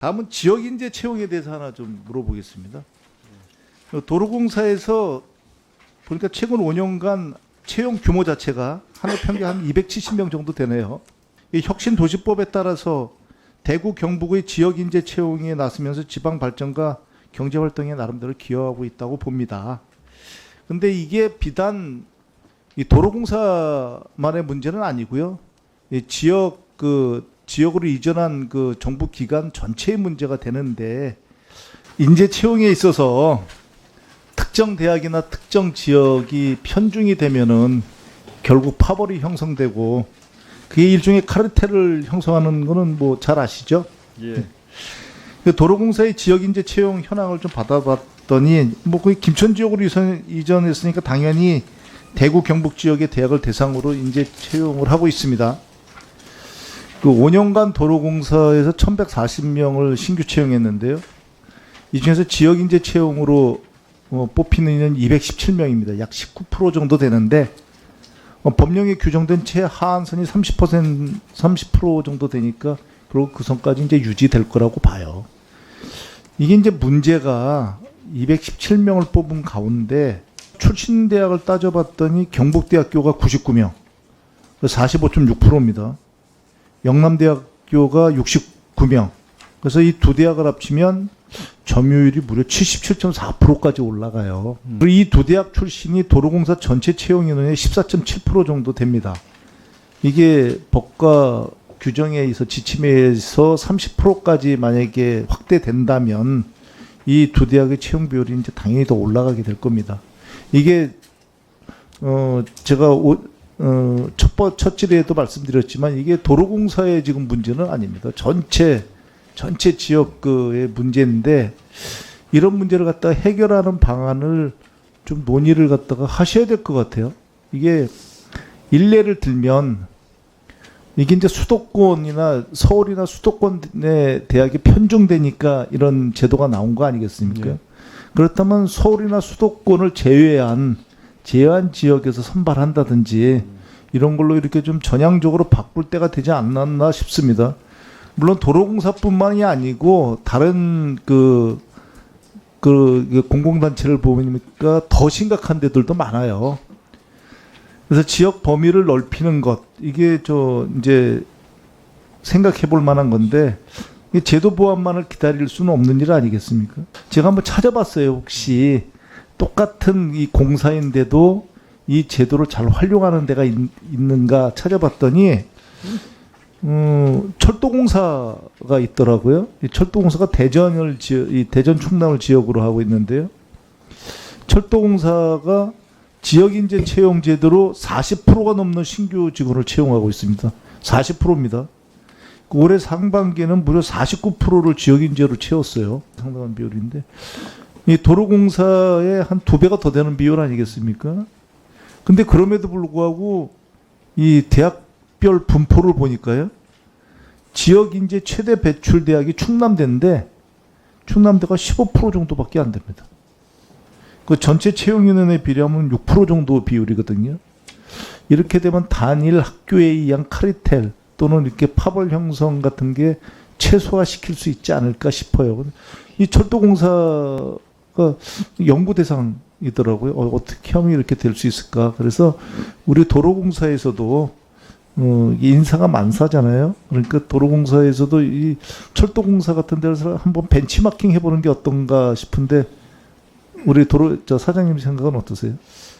다음은 지역인재 채용에 대해서 하나 좀 물어보겠습니다. 도로공사에서 보니까 최근 5년간 채용 규모 자체가 한 해 평균 한 270명 정도 되네요. 이 혁신도시법에 따라서 대구 경북의 지역인재 채용에 나서면서 지방 발전과 경제 활동에 나름대로 기여하고 있다고 봅니다. 근데 이게 비단 이 도로공사만의 문제는 아니고요. 이 지역으로 이전한 그 정부 기관 전체의 문제가 되는데, 인재 채용에 있어서 특정 대학이나 특정 지역이 편중이 되면은 결국 파벌이 형성되고 그게 일종의 카르텔을 형성하는 거는 뭐 잘 아시죠? 예. 도로공사의 지역인재 채용 현황을 좀 받아봤더니 뭐 거의 김천 지역으로 이전했으니까 당연히 대구 경북 지역의 대학을 대상으로 인재 채용을 하고 있습니다. 그 5년간 도로공사에서 1,140명을 신규 채용했는데요. 이 중에서 지역인재 채용으로 뽑히는 인은 217명입니다. 약 19% 정도 되는데 법령에 규정된 최하한선이 30% 정도 되니까 그리고 그 선까지 이제 유지될 거라고 봐요. 이게 이제 문제가 217명을 뽑은 가운데 출신 대학을 따져봤더니 경북대학교가 99명, 45.6%입니다. 영남대학교가 69명. 그래서 이 두 대학을 합치면 점유율이 무려 77.4%까지 올라가요. 그리고 이 두 대학 출신이 도로공사 전체 채용 인원의 14.7% 정도 됩니다. 이게 법과 규정에 의해서 지침에서 30%까지 만약에 확대된다면 이 두 대학의 채용 비율이 이제 당연히 더 올라가게 될 겁니다. 이게 제가 첫 질에도 말씀드렸지만 이게 도로공사의 지금 문제는 아닙니다. 전체 지역의 문제인데 이런 문제를 갖다가 해결하는 방안을 좀 논의를 갖다가 하셔야 될 것 같아요. 이게 일례를 들면 이게 이제 수도권이나 서울이나 수도권의 대학이 편중되니까 이런 제도가 나온 거 아니겠습니까? 네. 그렇다면 서울이나 수도권을 제외한 지역에서 선발한다든지 이런 걸로 이렇게 좀 전향적으로 바꿀 때가 되지 않았나 싶습니다. 물론 도로공사뿐만이 아니고 다른 그 공공단체를 보니까 더 심각한 데들도 많아요. 그래서 지역 범위를 넓히는 것, 이게 이제 생각해 볼 만한 건데, 이 제도 보완만을 기다릴 수는 없는 일 아니겠습니까? 제가 한번 찾아봤어요. 혹시 똑같은 이 공사인데도 이 제도를 잘 활용하는 데가 있는가 찾아봤더니 철도공사가 있더라고요. 이 철도공사가 대전 충남을 지역으로 하고 있는데요. 철도공사가 지역인재 채용 제도로 40%가 넘는 신규 직원을 채용하고 있습니다. 40%입니다. 올해 상반기에는 무려 49%를 지역인재로 채웠어요. 상당한 비율인데 이 도로공사의 한 2배가 더 되는 비율 아니겠습니까? 근데 그럼에도 불구하고 이 대학별 분포를 보니까요. 지역인재 최대 배출 대학이 충남대인데 충남대가 15% 정도밖에 안 됩니다. 그 전체 채용 인원에 비례하면 6% 정도 비율이거든요. 이렇게 되면 단일 학교에 의한 카르텔 또는 이렇게 파벌 형성 같은 게 최소화시킬 수 있지 않을까 싶어요. 이 철도공사가 연구 대상이더라고요. 어떻게 하면 이렇게 될 수 있을까? 그래서 우리 도로공사에서도 인사가 만사잖아요. 그러니까 도로공사에서도 이 철도공사 같은 데서 한번 벤치마킹 해보는 게 어떤가 싶은데 우리 사장님 생각은 어떠세요?